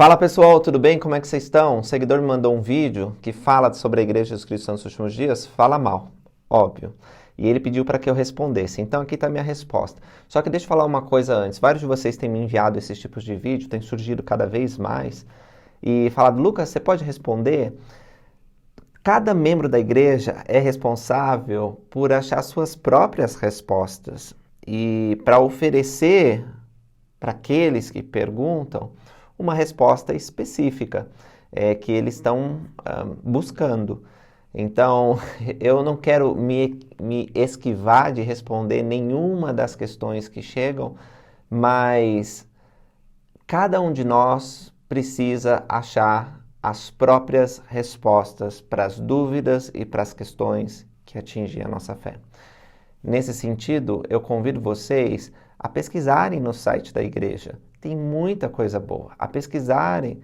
Fala pessoal, tudo bem? Como é que vocês estão? Um seguidor me mandou um vídeo que fala sobre a Igreja de Jesus Cristo nos últimos dias, fala mal, óbvio. E ele pediu para que eu respondesse, então aqui está a minha resposta. Só que deixa eu falar uma coisa antes, vários de vocês têm me enviado esses tipos de vídeo, tem surgido cada vez mais, e falado, Lucas, você pode responder? Cada membro da igreja é responsável por achar suas próprias respostas e para oferecer para aqueles que perguntam uma resposta específica que eles estão buscando. Então, eu não quero me esquivar de responder nenhuma das questões que chegam, mas cada um de nós precisa achar as próprias respostas para as dúvidas e para as questões que atingem a nossa fé. Nesse sentido, eu convido vocês a pesquisarem no site da igreja. Tem muita coisa boa. A pesquisarem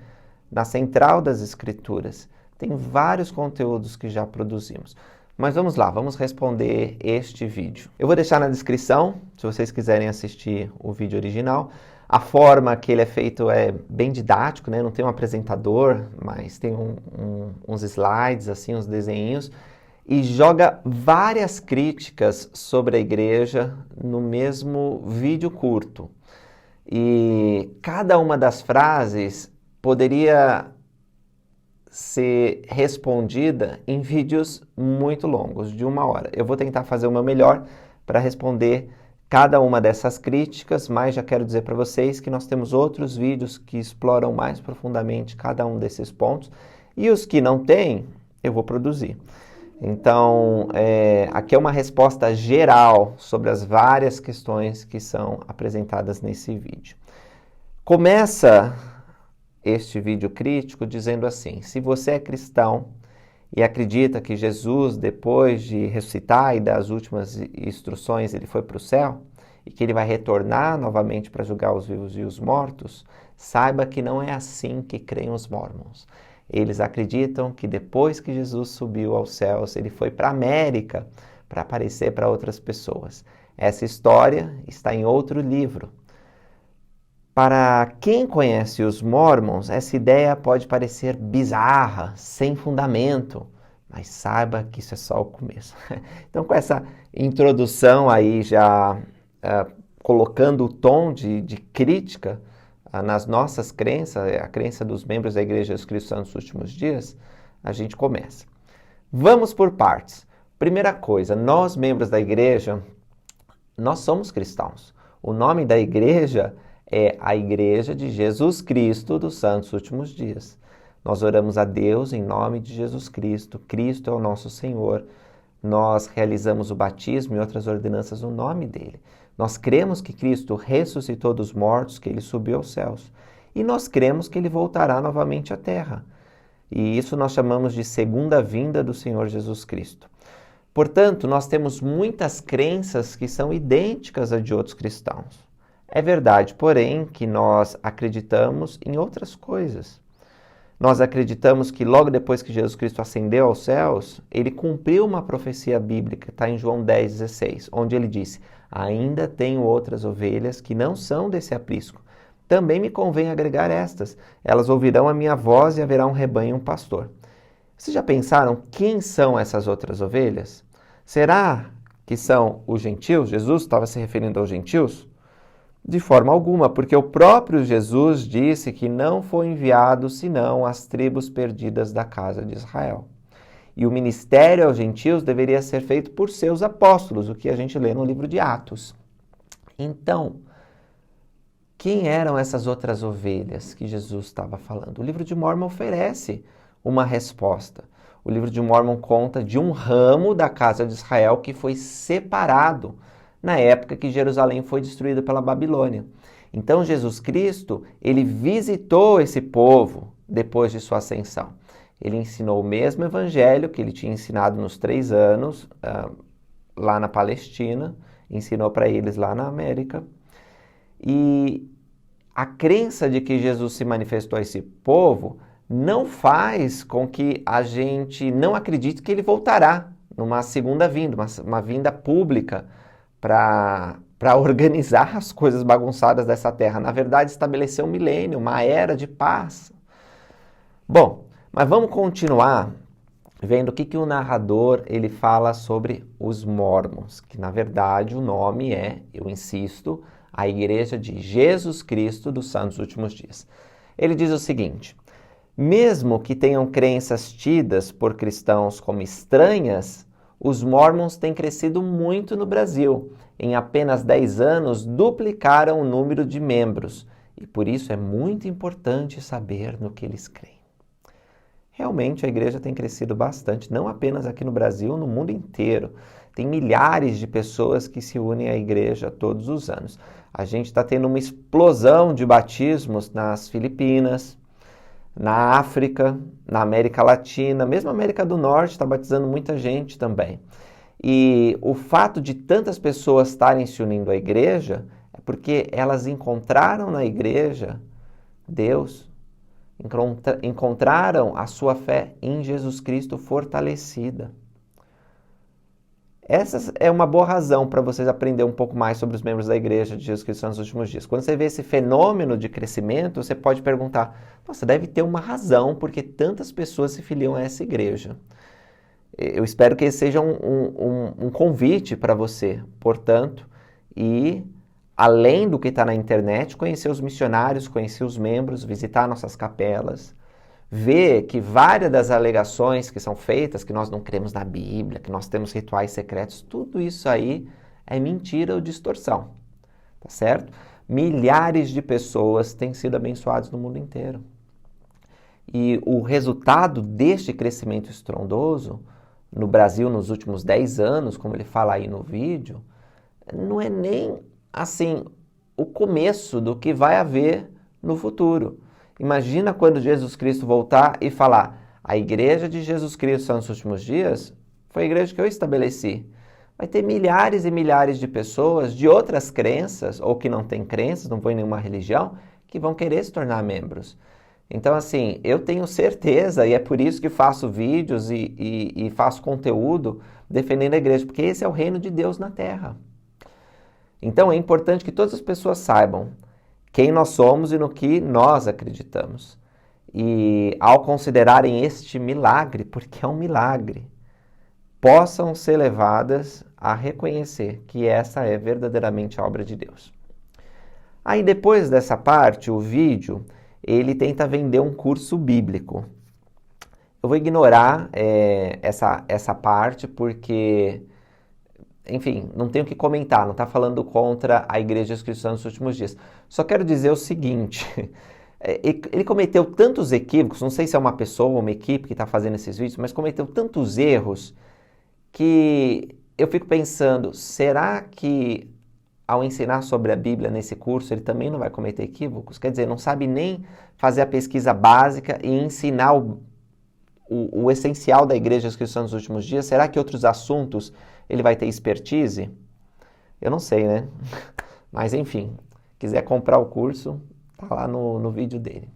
na Central das Escrituras. Tem vários conteúdos que já produzimos. Mas vamos lá, vamos responder este vídeo. Eu vou deixar na descrição, se vocês quiserem assistir o vídeo original. A forma que ele é feito é bem didático, né? Não tem um apresentador, mas tem uns slides, assim, uns desenhinhos. E joga várias críticas sobre a igreja no mesmo vídeo curto. E cada uma das frases poderia ser respondida em vídeos muito longos, de 1 hora. Eu vou tentar fazer o meu melhor para responder cada uma dessas críticas, mas já quero dizer para vocês que nós temos outros vídeos que exploram mais profundamente cada um desses pontos, e os que não têm, eu vou produzir. Então, aqui é uma resposta geral sobre as várias questões que são apresentadas nesse vídeo. Começa este vídeo crítico dizendo assim: se você é cristão e acredita que Jesus, depois de ressuscitar e dar as últimas instruções, ele foi para o céu e que ele vai retornar novamente para julgar os vivos e os mortos, saiba que não é assim que creem os mórmons. Eles acreditam que depois que Jesus subiu aos céus, ele foi para a América para aparecer para outras pessoas. Essa história está em outro livro. Para quem conhece os Mormons, essa ideia pode parecer bizarra, sem fundamento, mas saiba que isso é só o começo. Então, com essa introdução aí já colocando o tom de crítica nas nossas crenças, a crença dos membros da Igreja de Jesus Cristo nos últimos dias, a gente começa. Vamos por partes. Primeira coisa, nós membros da igreja, nós somos cristãos. O nome da igreja é a Igreja de Jesus Cristo dos Santos Últimos Dias. Nós oramos a Deus em nome de Jesus Cristo. Cristo é o nosso Senhor. Nós realizamos o batismo e outras ordenanças no nome dele. Nós cremos que Cristo ressuscitou dos mortos, que ele subiu aos céus. E nós cremos que ele voltará novamente à terra. E isso nós chamamos de segunda vinda do Senhor Jesus Cristo. Portanto, nós temos muitas crenças que são idênticas a de outros cristãos. É verdade, porém, que nós acreditamos em outras coisas. Nós acreditamos que logo depois que Jesus Cristo ascendeu aos céus, ele cumpriu uma profecia bíblica, está em João 10,16, onde ele disse: ainda tenho outras ovelhas que não são desse aprisco. Também me convém agregar estas. Elas ouvirão a minha voz e haverá um rebanho e um pastor. Vocês já pensaram quem são essas outras ovelhas? Será que são os gentios? Jesus estava se referindo aos gentios? De forma alguma, porque o próprio Jesus disse que não foi enviado senão às tribos perdidas da casa de Israel. E o ministério aos gentios deveria ser feito por seus apóstolos, o que a gente lê no livro de Atos. Então, quem eram essas outras ovelhas que Jesus estava falando? O livro de Mórmon oferece uma resposta. O livro de Mórmon conta de um ramo da casa de Israel que foi separado na época que Jerusalém foi destruída pela Babilônia. Então, Jesus Cristo, ele visitou esse povo depois de sua ascensão. Ele ensinou o mesmo evangelho que ele tinha ensinado nos 3 anos lá na Palestina, ensinou para eles lá na América. E a crença de que Jesus se manifestou a esse povo não faz com que a gente não acredite que ele voltará numa segunda vinda, uma vinda pública, para para organizar as coisas bagunçadas dessa terra. Na verdade, estabeleceu um milênio, uma era de paz. Bom, mas vamos continuar vendo o que o narrador ele fala sobre os Mórmons, que na verdade o nome é, eu insisto, a Igreja de Jesus Cristo dos Santos Últimos Dias. Ele diz o seguinte: mesmo que tenham crenças tidas por cristãos como estranhas, os Mórmons têm crescido muito no Brasil. Em apenas 10 anos, duplicaram o número de membros. E por isso é muito importante saber no que eles creem. Realmente a igreja tem crescido bastante, não apenas aqui no Brasil, no mundo inteiro. Tem milhares de pessoas que se unem à igreja todos os anos. A gente está tendo uma explosão de batismos nas Filipinas, na África, na América Latina, mesmo a América do Norte está batizando muita gente também. E o fato de tantas pessoas estarem se unindo à igreja é porque elas encontraram na igreja Deus, encontraram a sua fé em Jesus Cristo fortalecida. Essa é uma boa razão para vocês aprenderem um pouco mais sobre os membros da Igreja de Jesus Cristo nos últimos dias. Quando você vê esse fenômeno de crescimento, você pode perguntar: nossa, deve ter uma razão porque tantas pessoas se filiam a essa igreja. Eu espero que esse seja um convite para você, portanto, e além do que está na internet, conhecer os missionários, conhecer os membros, visitar nossas capelas, ver que várias das alegações que são feitas, que nós não cremos na Bíblia, que nós temos rituais secretos, tudo isso aí é mentira ou distorção, tá certo? Milhares de pessoas têm sido abençoadas no mundo inteiro. E o resultado deste crescimento estrondoso no Brasil nos últimos 10 anos, como ele fala aí no vídeo, não é nem, assim, o começo do que vai haver no futuro. Imagina quando Jesus Cristo voltar e falar: a igreja de Jesus Cristo nos últimos dias foi a igreja que eu estabeleci. Vai ter milhares e milhares de pessoas de outras crenças, ou que não têm crenças, não vão em nenhuma religião, que vão querer se tornar membros. Então, assim, eu tenho certeza, e é por isso que faço vídeos e faço conteúdo defendendo a igreja, porque esse é o reino de Deus na Terra. Então, é importante que todas as pessoas saibam quem nós somos e no que nós acreditamos. E, ao considerarem este milagre, porque é um milagre, possam ser levadas a reconhecer que essa é verdadeiramente a obra de Deus. Aí, depois dessa parte, o vídeo, ele tenta vender um curso bíblico. Eu vou ignorar essa parte porque, enfim, não tenho o que comentar, não está falando contra a Igreja de Jesus Cristo nos últimos dias. Só quero dizer o seguinte: ele cometeu tantos equívocos, não sei se é uma pessoa ou uma equipe que está fazendo esses vídeos, mas cometeu tantos erros que eu fico pensando, será que ao ensinar sobre a Bíblia nesse curso, ele também não vai cometer equívocos? Quer dizer, não sabe nem fazer a pesquisa básica e ensinar o essencial da Igreja dos Cristãos nos últimos dias. Será que outros assuntos ele vai ter expertise? Eu não sei, né? Mas enfim, quiser comprar o curso, tá lá no vídeo dele.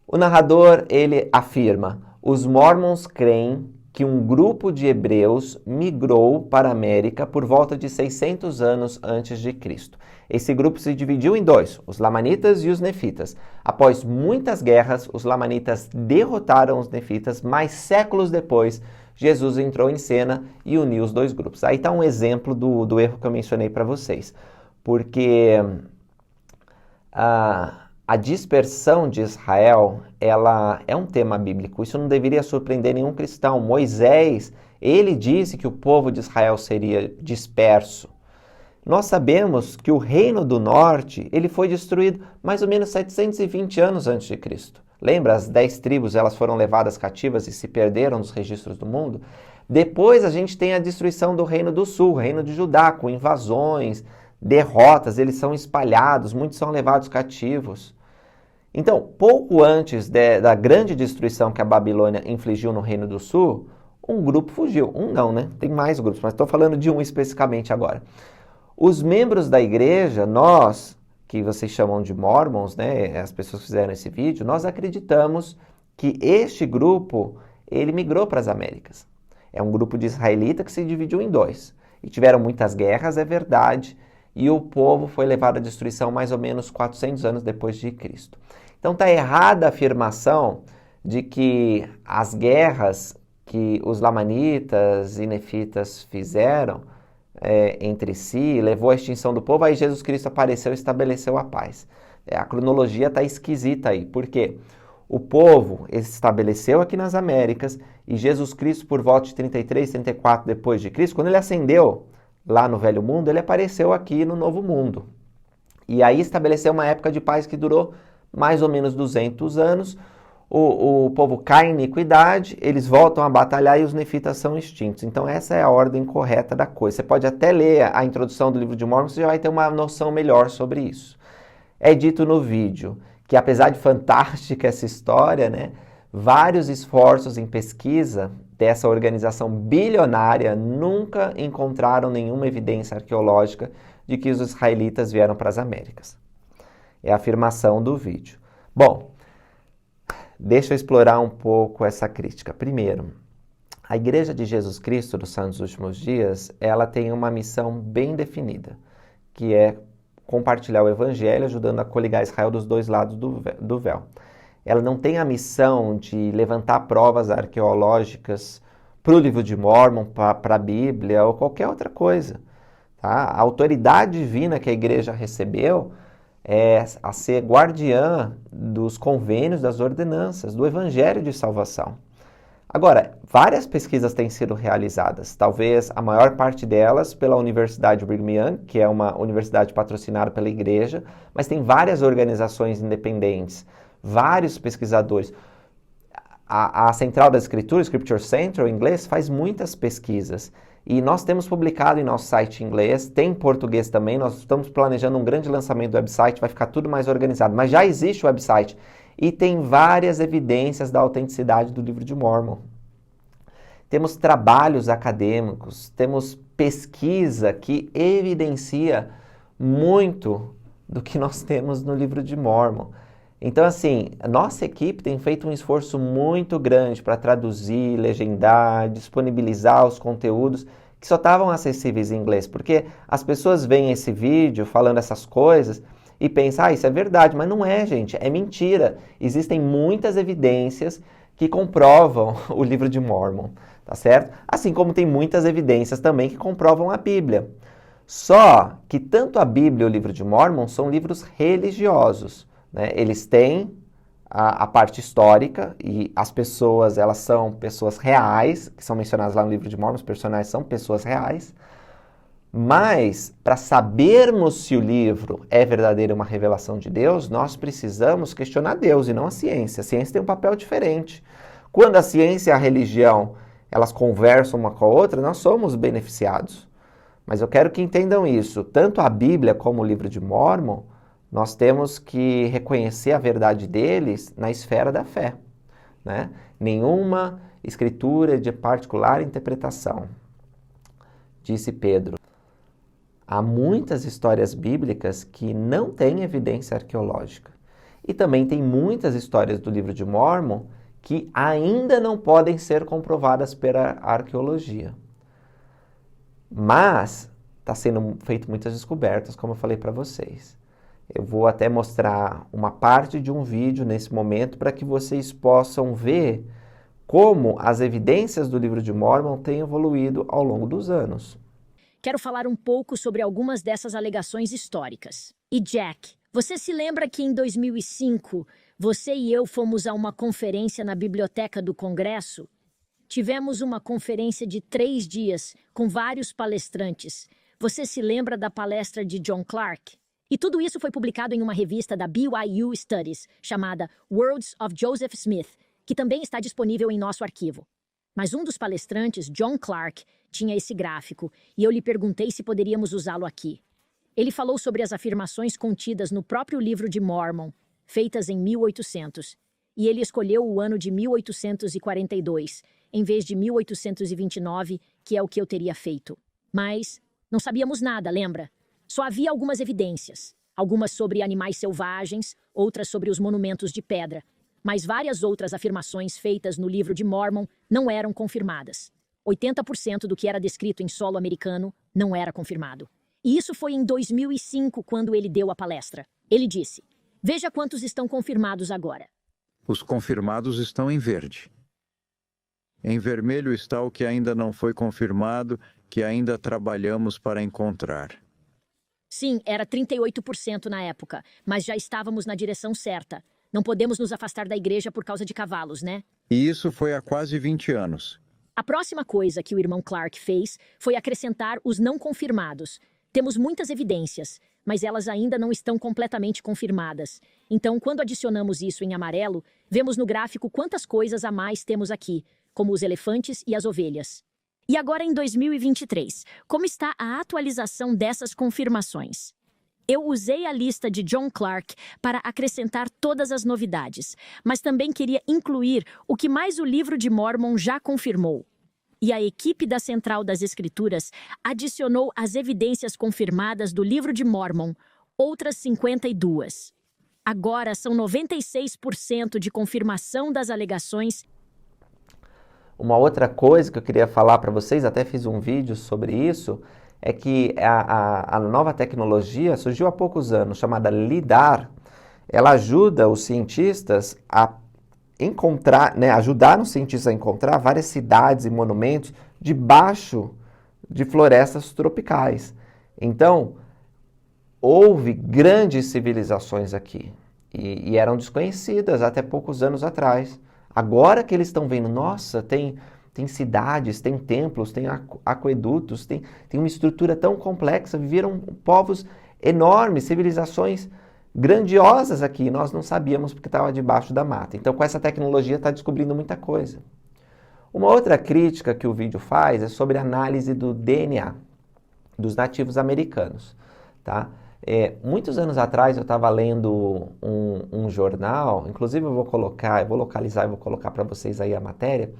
O narrador, ele afirma: os Mormons creem que um grupo de hebreus migrou para a América por volta de 600 anos antes de Cristo. Esse grupo se dividiu em dois, os Lamanitas e os Nefitas. Após muitas guerras, os Lamanitas derrotaram os Nefitas, mas séculos depois, Jesus entrou em cena e uniu os dois grupos. Aí está um exemplo do erro que eu mencionei para vocês, porque a dispersão de Israel, ela é um tema bíblico. Isso não deveria surpreender nenhum cristão. Moisés, ele disse que o povo de Israel seria disperso. Nós sabemos que o reino do norte, ele foi destruído mais ou menos 720 anos antes de Cristo. Lembra? As 10 tribos, elas foram levadas cativas e se perderam nos registros do mundo. Depois a gente tem a destruição do reino do sul, o reino de Judá, com invasões, derrotas, eles são espalhados, muitos são levados cativos. Então, pouco antes da grande destruição que a Babilônia infligiu no Reino do Sul, um grupo fugiu. Um não, né? Tem mais grupos, mas estou falando de um especificamente agora. Os membros da igreja, nós, que vocês chamam de Mormons, né? As pessoas que fizeram esse vídeo, nós acreditamos que este grupo, ele migrou para as Américas. É um grupo de israelita que se dividiu em dois. E tiveram muitas guerras, é verdade, e o povo foi levado à destruição mais ou menos 400 anos depois de Cristo. Então está errada a afirmação de que as guerras que os lamanitas e nefitas fizeram entre si levou à extinção do povo, aí Jesus Cristo apareceu e estabeleceu a paz. A cronologia está esquisita aí, por quê? O povo estabeleceu aqui nas Américas e Jesus Cristo, por volta de 33, 34 depois de Cristo, quando ele ascendeu lá no Velho Mundo, ele apareceu aqui no Novo Mundo. E aí estabeleceu uma época de paz que durou mais ou menos 200 anos. O povo cai em iniquidade, eles voltam a batalhar e os nefitas são extintos. Então essa é a ordem correta da coisa. Você pode até ler a introdução do livro de Mórmon, você já vai ter uma noção melhor sobre isso. É dito no vídeo que, apesar de fantástica essa história, né, vários esforços em pesquisa dessa organização bilionária nunca encontraram nenhuma evidência arqueológica de que os israelitas vieram para as Américas. É a afirmação do vídeo. Bom, deixa eu explorar um pouco essa crítica. Primeiro, a Igreja de Jesus Cristo dos Santos Últimos Dias, ela tem uma missão bem definida, que é compartilhar o Evangelho, ajudando a coligar Israel dos dois lados do véu. Ela não tem a missão de levantar provas arqueológicas para o livro de Mórmon, para a Bíblia ou qualquer outra coisa. Tá? A autoridade divina que a igreja recebeu é a ser guardiã dos convênios, das ordenanças, do Evangelho de salvação. Agora, várias pesquisas têm sido realizadas, talvez a maior parte delas pela Universidade Brigham Young, que é uma universidade patrocinada pela igreja, mas tem várias organizações independentes, vários pesquisadores. A Central da Escritura, Scripture Center, em inglês, faz muitas pesquisas. E nós temos publicado em nosso site em inglês, tem em português também, nós estamos planejando um grande lançamento do website, vai ficar tudo mais organizado, mas já existe o website. E tem várias evidências da autenticidade do livro de Mórmon. Temos trabalhos acadêmicos, temos pesquisa que evidencia muito do que nós temos no livro de Mórmon. Então, assim, a nossa equipe tem feito um esforço muito grande para traduzir, legendar, disponibilizar os conteúdos que só estavam acessíveis em inglês, porque as pessoas veem esse vídeo falando essas coisas e pensam, isso é verdade, mas não é, gente, é mentira. Existem muitas evidências que comprovam o livro de Mórmon, tá certo? Assim como tem muitas evidências também que comprovam a Bíblia. Só que tanto a Bíblia e o livro de Mórmon são livros religiosos, né? Eles têm a parte histórica e as pessoas, elas são pessoas reais, que são mencionadas lá no livro de Mórmon, os personagens são pessoas reais. Mas, para sabermos se o livro é verdadeiro, uma revelação de Deus, nós precisamos questionar Deus e não a ciência. A ciência tem um papel diferente. Quando a ciência e a religião, elas conversam uma com a outra, nós somos beneficiados. Mas eu quero que entendam isso. Tanto a Bíblia como o livro de Mórmon, nós temos que reconhecer a verdade deles na esfera da fé, né? Nenhuma escritura de particular interpretação, disse Pedro. Há muitas histórias bíblicas que não têm evidência arqueológica. E também tem muitas histórias do livro de Mórmon que ainda não podem ser comprovadas pela arqueologia. Mas está sendo feito muitas descobertas, como eu falei para vocês. Eu vou até mostrar uma parte de um vídeo nesse momento para que vocês possam ver como as evidências do livro de Mórmon têm evoluído ao longo dos anos. Quero falar um pouco sobre algumas dessas alegações históricas. E Jack, você se lembra que em 2005 você e eu fomos a uma conferência na Biblioteca do Congresso? Tivemos uma conferência de 3 dias com vários palestrantes. Você se lembra da palestra de John Clark? E tudo isso foi publicado em uma revista da BYU Studies, chamada Words of Joseph Smith, que também está disponível em nosso arquivo. Mas um dos palestrantes, John Clark, tinha esse gráfico, e eu lhe perguntei se poderíamos usá-lo aqui. Ele falou sobre as afirmações contidas no próprio livro de Mórmon, feitas em 1800, e ele escolheu o ano de 1842, em vez de 1829, que é o que eu teria feito. Mas não sabíamos nada, lembra? Só havia algumas evidências, algumas sobre animais selvagens, outras sobre os monumentos de pedra, mas várias outras afirmações feitas no livro de Mórmon não eram confirmadas. 80% do que era descrito em solo americano não era confirmado. E isso foi em 2005, quando ele deu a palestra. Ele disse: "Veja quantos estão confirmados agora." Os confirmados estão em verde. Em vermelho está o que ainda não foi confirmado, que ainda trabalhamos para encontrar. Sim, era 38% na época, mas já estávamos na direção certa. Não podemos nos afastar da igreja por causa de cavalos, né? E isso foi há quase 20 anos. A próxima coisa que o irmão Clark fez foi acrescentar os não confirmados. Temos muitas evidências, mas elas ainda não estão completamente confirmadas. Então, quando adicionamos isso em amarelo, vemos no gráfico quantas coisas a mais temos aqui, como os elefantes e as ovelhas. E agora em 2023, como está a atualização dessas confirmações? Eu usei a lista de John Clark para acrescentar todas as novidades, mas também queria incluir o que mais o livro de Mórmon já confirmou. E a equipe da Central das Escrituras adicionou as evidências confirmadas do livro de Mórmon, outras 52. Agora são 96% de confirmação das alegações. Uma outra coisa que eu queria falar para vocês, até fiz um vídeo sobre isso, é que a nova tecnologia surgiu há poucos anos, chamada LIDAR. Ela ajuda os cientistas a encontrar, ajudar os cientistas a encontrar várias cidades e monumentos debaixo de florestas tropicais. Então, houve grandes civilizações aqui e eram desconhecidas até poucos anos atrás. Agora que eles estão vendo, nossa, tem cidades, tem templos, tem aquedutos, tem uma estrutura tão complexa, viveram povos enormes, civilizações grandiosas aqui, nós não sabíamos porque estava debaixo da mata. Então, com essa tecnologia, está descobrindo muita coisa. Uma outra crítica que o vídeo faz é sobre a análise do DNA dos nativos americanos, tá? Muitos anos atrás eu estava lendo um jornal, inclusive eu vou localizar e vou colocar para vocês aí a matéria,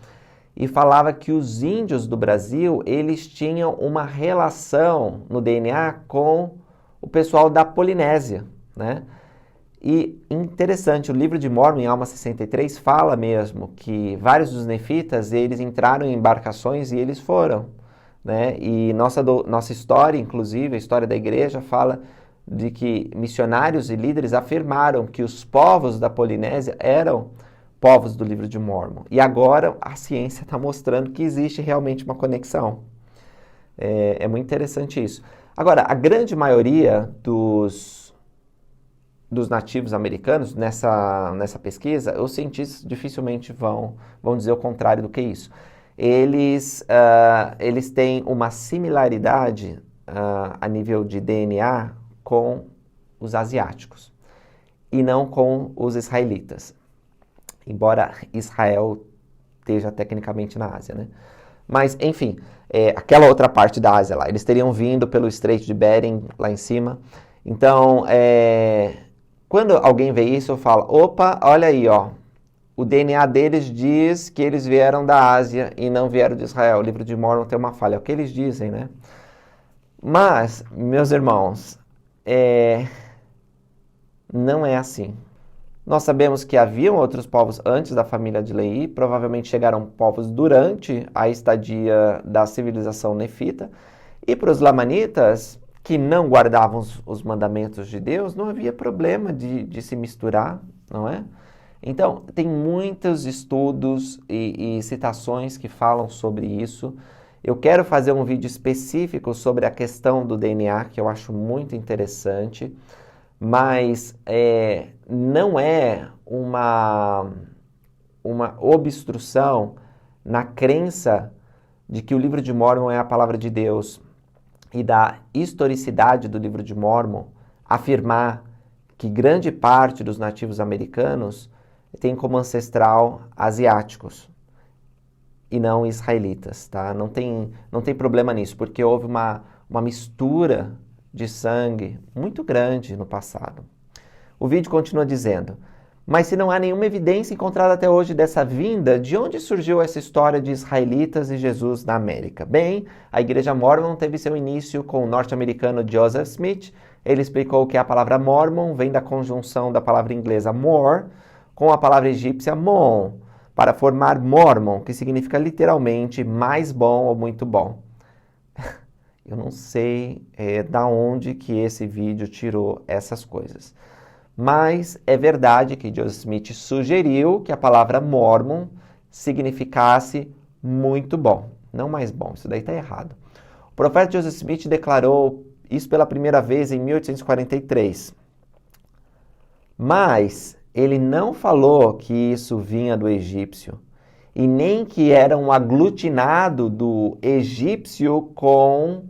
e falava que os índios do Brasil, eles tinham uma relação no DNA com o pessoal da Polinésia, né? E interessante, o livro de Mórmon, em Alma 63, fala mesmo que vários dos nefitas, eles entraram em embarcações e eles foram, né? E nossa história, inclusive, a história da igreja, fala de que missionários e líderes afirmaram que os povos da Polinésia eram povos do livro de Mórmon. E agora a ciência está mostrando que existe realmente uma conexão. É muito interessante isso. Agora, a grande maioria dos nativos americanos, nessa pesquisa, os cientistas dificilmente vão dizer o contrário do que isso. Eles têm uma similaridade a nível de DNA com os asiáticos e não com os israelitas, embora Israel esteja tecnicamente na Ásia, né? Mas, enfim, aquela outra parte da Ásia lá, eles teriam vindo pelo Estreito de Bering, lá em cima. Então, quando alguém vê isso, eu falo, opa, olha aí, ó, o DNA deles diz que eles vieram da Ásia e não vieram de Israel. O livro de Mórmon tem uma falha, é o que eles dizem, né? Mas, meus irmãos, não é assim. Nós sabemos que haviam outros povos antes da família de Leí, provavelmente chegaram povos durante a estadia da civilização nefita, e para os lamanitas, que não guardavam os mandamentos de Deus, não havia problema de se misturar, não é? Então, tem muitos estudos e citações que falam sobre isso. Eu quero fazer um vídeo específico sobre a questão do DNA, que eu acho muito interessante, mas não é uma obstrução na crença de que o livro de Mórmon é a palavra de Deus e da historicidade do livro de Mórmon afirmar que grande parte dos nativos americanos tem como ancestral asiáticos e não israelitas, tá? Não tem problema nisso, porque houve uma mistura de sangue muito grande no passado. O vídeo continua dizendo, mas se não há nenhuma evidência encontrada até hoje dessa vinda, de onde surgiu essa história de israelitas e Jesus na América? Bem, a Igreja Mórmon teve seu início com o norte-americano Joseph Smith. Ele explicou que a palavra Mormon vem da conjunção da palavra inglesa more com a palavra egípcia mon, para formar Mormon, que significa literalmente mais bom ou muito bom. Eu não sei da onde que esse vídeo tirou essas coisas. Mas é verdade que Joseph Smith sugeriu que a palavra Mormon significasse muito bom, não mais bom. Isso daí está errado. O profeta Joseph Smith declarou isso pela primeira vez em 1843. Mas ele não falou que isso vinha do egípcio e nem que era um aglutinado do egípcio com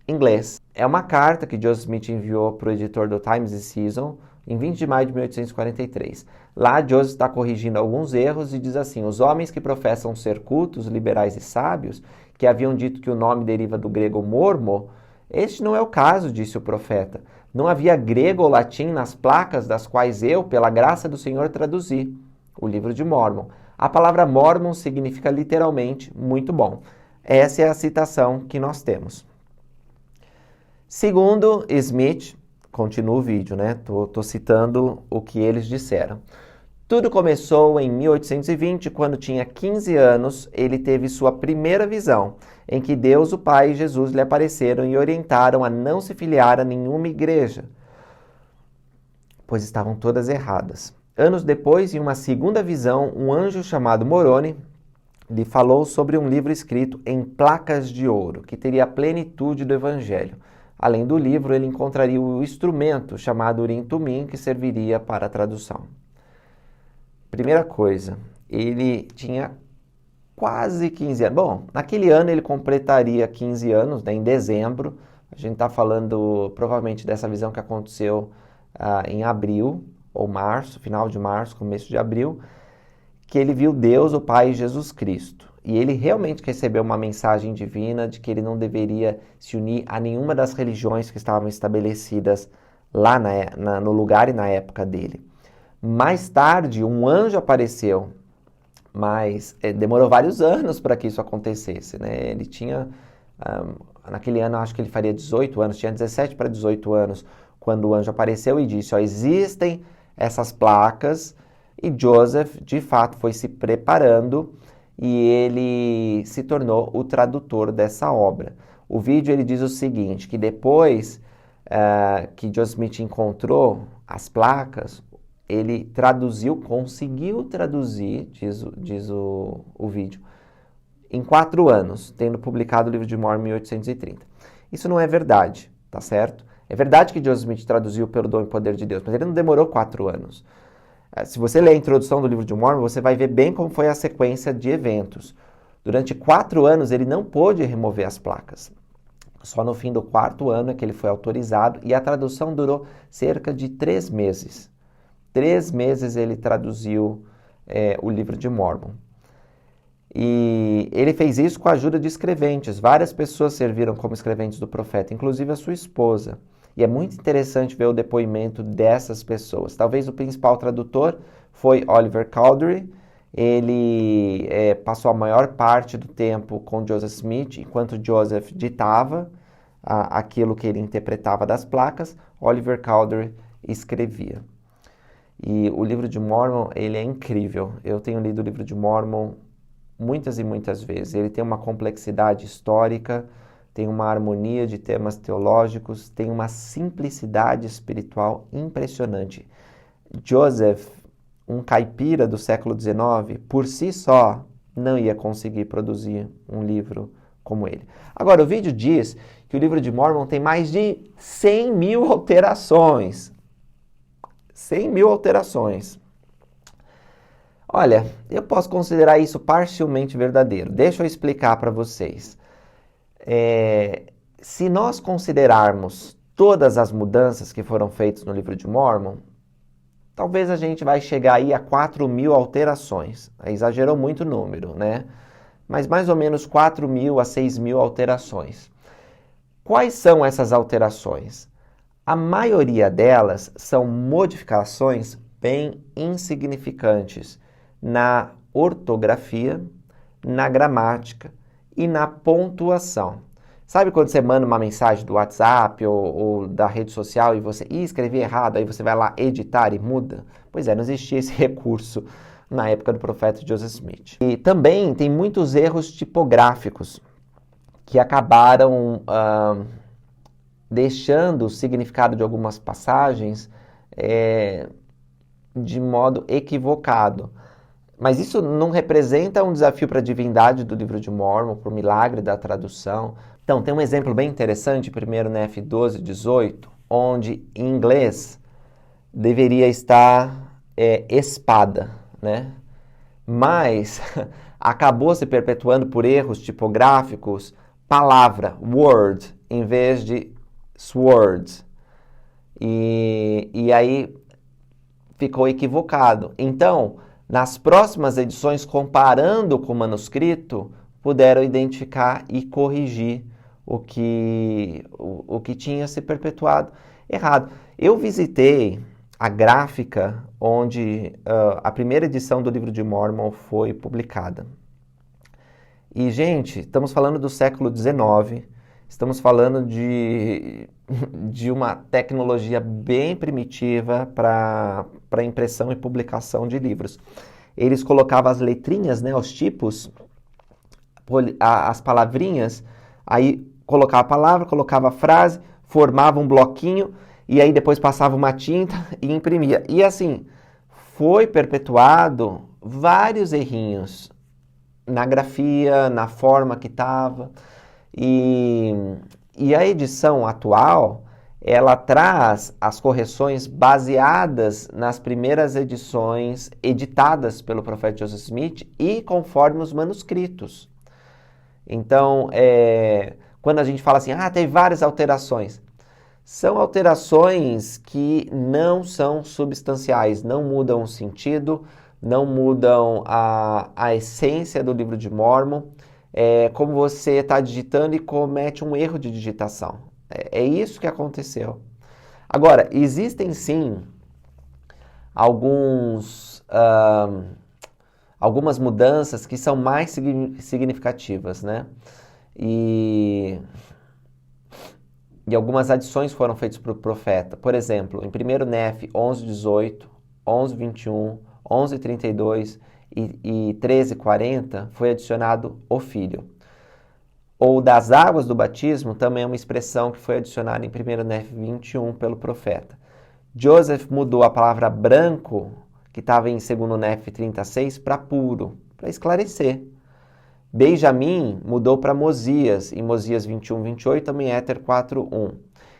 inglês. É uma carta que Joseph Smith enviou para o editor do Times e Season em 20 de maio de 1843. Lá, Joseph está corrigindo alguns erros e diz assim: os homens que professam ser cultos, liberais e sábios, que haviam dito que o nome deriva do grego mormo, este não é o caso, disse o profeta. Não havia grego ou latim nas placas das quais eu, pela graça do Senhor, traduzi. O livro de Mórmon. A palavra Mórmon significa literalmente muito bom. Essa é a citação que nós temos. Segundo Smith, continua o vídeo, né? Tô citando o que eles disseram. Tudo começou em 1820, quando tinha 15 anos, ele teve sua primeira visão, em que Deus, o Pai e Jesus lhe apareceram e orientaram a não se filiar a nenhuma igreja, pois estavam todas erradas. Anos depois, em uma segunda visão, um anjo chamado Moroni lhe falou sobre um livro escrito em placas de ouro, que teria a plenitude do Evangelho. Além do livro, ele encontraria o instrumento chamado Urim Tumim, que serviria para a tradução. Primeira coisa, ele tinha quase 15 anos. Bom, naquele ano ele completaria 15 anos, né, em dezembro. A gente está falando provavelmente dessa visão que aconteceu em abril ou março, final de março, começo de abril, que ele viu Deus, o Pai e Jesus Cristo. E ele realmente recebeu uma mensagem divina de que ele não deveria se unir a nenhuma das religiões que estavam estabelecidas lá no lugar e na época dele. Mais tarde, um anjo apareceu, mas demorou vários anos para que isso acontecesse, né? Ele tinha, naquele ano, acho que ele faria 18 anos, tinha 17 para 18 anos, quando o anjo apareceu e disse, existem essas placas, e Joseph, de fato, foi se preparando e ele se tornou o tradutor dessa obra. O vídeo ele diz o seguinte, que depois que Joseph Smith encontrou as placas, ele traduziu, conseguiu traduzir, diz o vídeo, em 4 anos, tendo publicado o livro de Mórmon em 1830. Isso não é verdade, tá certo? É verdade que Joseph Smith traduziu pelo dom e poder de Deus, mas ele não demorou 4 anos. Se você ler a introdução do livro de Mórmon, você vai ver bem como foi a sequência de eventos. Durante 4 anos, ele não pôde remover as placas. Só no fim do 4º ano é que ele foi autorizado e a tradução durou cerca de 3 meses. 3 meses ele traduziu o livro de Mórmon. E ele fez isso com a ajuda de escreventes. Várias pessoas serviram como escreventes do profeta, inclusive a sua esposa. E é muito interessante ver o depoimento dessas pessoas. Talvez o principal tradutor foi Oliver Cowdery. Ele passou a maior parte do tempo com Joseph Smith, enquanto Joseph ditava aquilo que ele interpretava das placas, Oliver Cowdery escrevia. E o livro de Mórmon, ele é incrível. Eu tenho lido o livro de Mórmon muitas e muitas vezes. Ele tem uma complexidade histórica, tem uma harmonia de temas teológicos, tem uma simplicidade espiritual impressionante. Joseph, um caipira do século XIX, por si só, não ia conseguir produzir um livro como ele. Agora, o vídeo diz que o livro de Mórmon tem mais de 100 mil alterações. 100 mil alterações. Olha, eu posso considerar isso parcialmente verdadeiro. Deixa eu explicar para vocês. Se nós considerarmos todas as mudanças que foram feitas no livro de Mórmon, talvez a gente vai chegar aí a 4 mil alterações. Exagerou muito o número, né? Mas mais ou menos 4 mil a 6 mil alterações. Quais são essas alterações? A maioria delas são modificações bem insignificantes na ortografia, na gramática e na pontuação. Sabe quando você manda uma mensagem do WhatsApp ou da rede social e você escrevi errado, aí você vai lá editar e muda? Pois é, não existia esse recurso na época do profeta Joseph Smith. E também tem muitos erros tipográficos que acabaram deixando o significado de algumas passagens de modo equivocado. Mas isso não representa um desafio para a divindade do livro de Mórmon, para o milagre da tradução. Então, tem um exemplo bem interessante, 1 Nef 12:18, onde em inglês deveria estar espada, né? Mas acabou se perpetuando por erros tipográficos palavra, word, em vez de sword. E aí ficou equivocado. Então, nas próximas edições, comparando com o manuscrito, puderam identificar e corrigir o que tinha se perpetuado errado. Eu visitei a gráfica onde a primeira edição do livro de Mórmon foi publicada. E, gente, estamos falando do século XIX, estamos falando de uma tecnologia bem primitiva para impressão e publicação de livros. Eles colocavam as letrinhas, né, os tipos, as palavrinhas, aí colocava a palavra, colocava a frase, formava um bloquinho, e aí depois passava uma tinta e imprimia. E assim, foi perpetuado vários errinhos na grafia, na forma que estava. E a edição atual, ela traz as correções baseadas nas primeiras edições editadas pelo profeta Joseph Smith e conforme os manuscritos. Então, quando a gente fala assim, tem várias alterações, são alterações que não são substanciais, não mudam o sentido, não mudam a essência do livro de Mórmon. Como você está digitando e comete um erro de digitação. É isso que aconteceu. Agora, existem sim algumas mudanças que são mais significativas, né? E algumas adições foram feitas para o profeta. Por exemplo, em 1 Nef 11:18, 11:21, 11:32 e 13:40 foi adicionado o filho. Ou das águas do batismo também é uma expressão que foi adicionada em 1 Nef 21 pelo profeta. Joseph mudou a palavra branco, que estava em 2 Nef 36, para puro, para esclarecer. Benjamim mudou para Mosias, em Mosias 21:28, também Éter 4:1.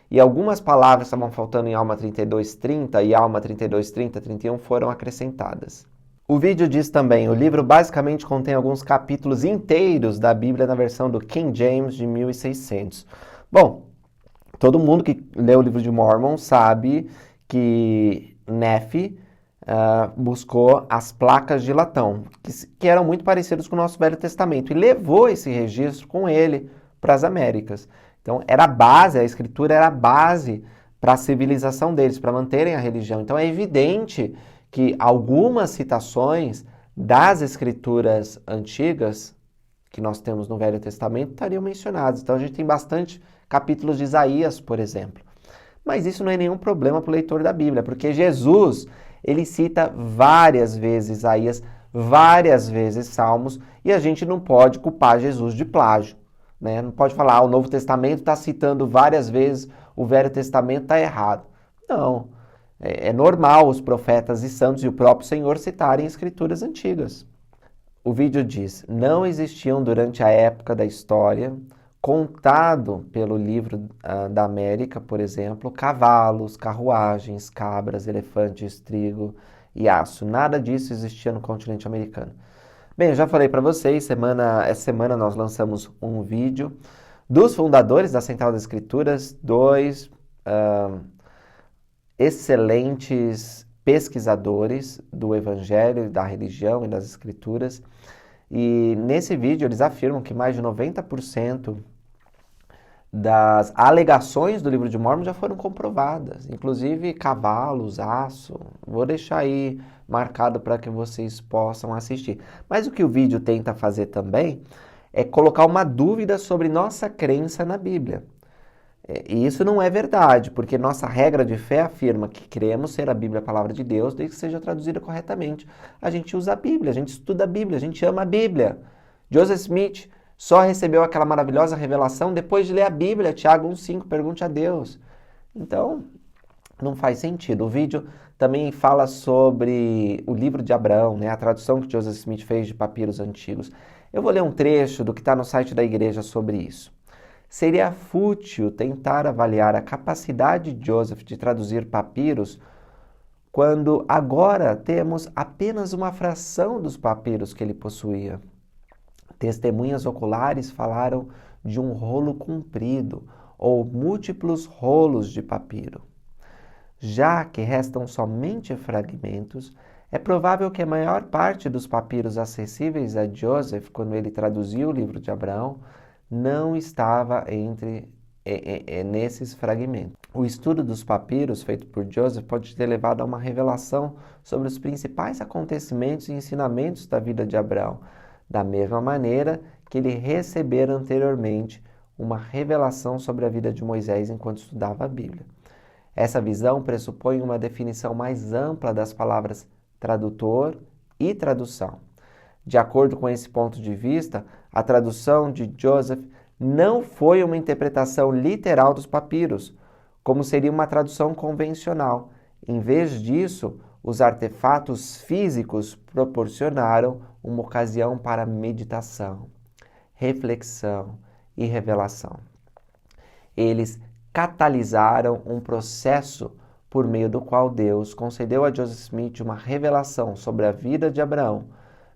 E algumas palavras estavam faltando em Alma 32:30 e Alma 32:30-31 foram acrescentadas. O vídeo diz também, o livro basicamente contém alguns capítulos inteiros da Bíblia na versão do King James de 1600. Bom, todo mundo que lê o livro de Mórmon sabe que Nef buscou as placas de latão, que eram muito parecidas com o nosso Velho Testamento, e levou esse registro com ele para as Américas. Então, era a base, a escritura era a base para a civilização deles, para manterem a religião. Então, é evidente que algumas citações das escrituras antigas que nós temos no Velho Testamento estariam mencionadas. Então, a gente tem bastante capítulos de Isaías, por exemplo. Mas isso não é nenhum problema para o leitor da Bíblia, porque Jesus, ele cita várias vezes Isaías, várias vezes Salmos, e a gente não pode culpar Jesus de plágio, né? Não pode falar, o Novo Testamento está citando várias vezes, o Velho Testamento está errado. Não. É normal os profetas e santos e o próprio Senhor citarem escrituras antigas. O vídeo diz, não existiam durante a época da história, contado pelo livro da América, por exemplo, cavalos, carruagens, cabras, elefantes, trigo e aço. Nada disso existia no continente americano. Bem, eu já falei para vocês, essa semana nós lançamos um vídeo dos fundadores da Central das Escrituras, dois excelentes pesquisadores do Evangelho, da religião e das Escrituras. E nesse vídeo eles afirmam que mais de 90% das alegações do livro de Mórmon já foram comprovadas, inclusive cavalos, aço. Vou deixar aí marcado para que vocês possam assistir. Mas o que o vídeo tenta fazer também é colocar uma dúvida sobre nossa crença na Bíblia. E isso não é verdade, porque nossa regra de fé afirma que cremos ser a Bíblia a palavra de Deus, desde que seja traduzida corretamente. A gente usa a Bíblia, a gente estuda a Bíblia, a gente ama a Bíblia. Joseph Smith Só recebeu aquela maravilhosa revelação depois de ler a Bíblia, Tiago 1,5, pergunte a Deus. Então, não faz sentido. O vídeo também fala sobre o livro de Abraão, né? A tradução que Joseph Smith fez de papiros antigos. Eu vou ler um trecho do que está no site da igreja sobre isso. Seria fútil tentar avaliar a capacidade de Joseph de traduzir papiros quando agora temos apenas uma fração dos papiros que ele possuía. Testemunhas oculares falaram de um rolo comprido ou múltiplos rolos de papiro. Já que restam somente fragmentos, é provável que a maior parte dos papiros acessíveis a Joseph quando ele traduziu o livro de Abraão não estava nesses fragmentos. O estudo dos papiros feito por Joseph pode ter levado a uma revelação sobre os principais acontecimentos e ensinamentos da vida de Abraão, da mesma maneira que ele recebera anteriormente uma revelação sobre a vida de Moisés enquanto estudava a Bíblia. Essa visão pressupõe uma definição mais ampla das palavras tradutor e tradução. De acordo com esse ponto de vista, a tradução de Joseph não foi uma interpretação literal dos papiros, como seria uma tradução convencional. Em vez disso, os artefatos físicos proporcionaram uma ocasião para meditação, reflexão e revelação. Eles catalisaram um processo por meio do qual Deus concedeu a Joseph Smith uma revelação sobre a vida de Abraão,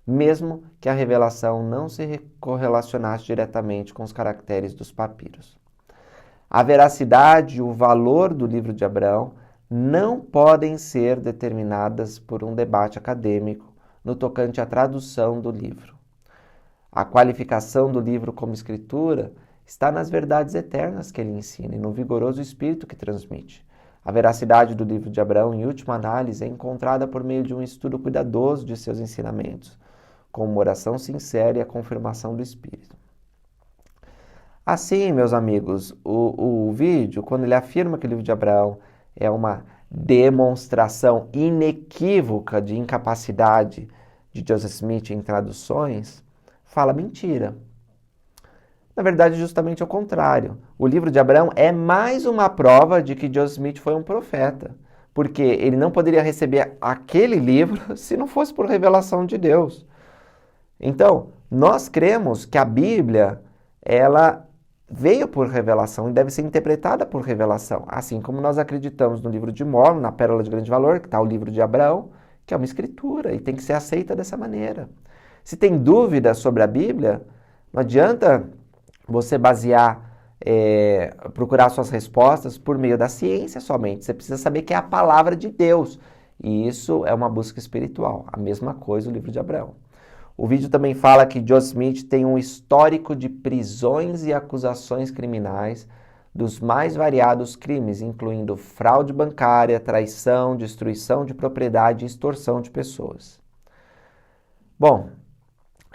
mesmo que a revelação não se correlacionasse diretamente com os caracteres dos papiros. A veracidade e o valor do livro de Abraão não podem ser determinadas por um debate acadêmico no tocante à tradução do livro. A qualificação do livro como escritura está nas verdades eternas que ele ensina e no vigoroso espírito que transmite. A veracidade do livro de Abraão, em última análise, é encontrada por meio de um estudo cuidadoso de seus ensinamentos, com uma oração sincera e a confirmação do Espírito. Assim, meus amigos, o vídeo, quando ele afirma que o livro de Abraão é uma demonstração inequívoca de incapacidade de Joseph Smith em traduções, fala mentira. Na verdade, justamente ao contrário. O livro de Abraão é mais uma prova de que Joseph Smith foi um profeta, porque ele não poderia receber aquele livro se não fosse por revelação de Deus. Então, nós cremos que a Bíblia, ela veio por revelação e deve ser interpretada por revelação. Assim como nós acreditamos no livro de Mórmon, na Pérola de Grande Valor, que está o livro de Abraão, que é uma escritura e tem que ser aceita dessa maneira. Se tem dúvida sobre a Bíblia, não adianta você procurar suas respostas por meio da ciência somente. Você precisa saber que é a palavra de Deus. E isso é uma busca espiritual. A mesma coisa o livro de Abraão. O vídeo também fala que Joseph Smith tem um histórico de prisões e acusações criminais dos mais variados crimes, incluindo fraude bancária, traição, destruição de propriedade e extorsão de pessoas. Bom,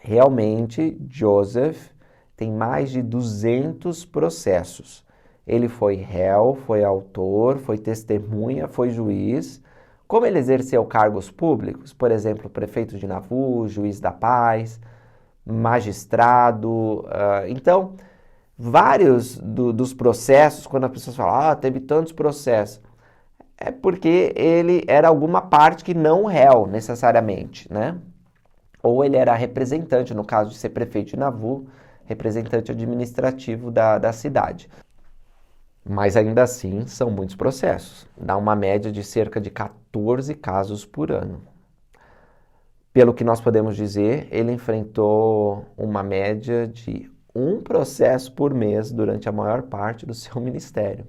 realmente Joseph tem mais de 200 processos. Ele foi réu, foi autor, foi testemunha, foi juiz. Como ele exerceu cargos públicos, por exemplo, prefeito de Nauvoo, juiz da paz, magistrado. Então, vários dos processos, quando as pessoas falam, teve tantos processos, é porque ele era alguma parte que não réu, necessariamente, né? Ou ele era representante, no caso de ser prefeito de Nauvoo, representante administrativo da cidade. Mas ainda assim, são muitos processos. Dá uma média de cerca de 14 casos por ano. Pelo que nós podemos dizer, ele enfrentou uma média de um processo por mês durante a maior parte do seu ministério.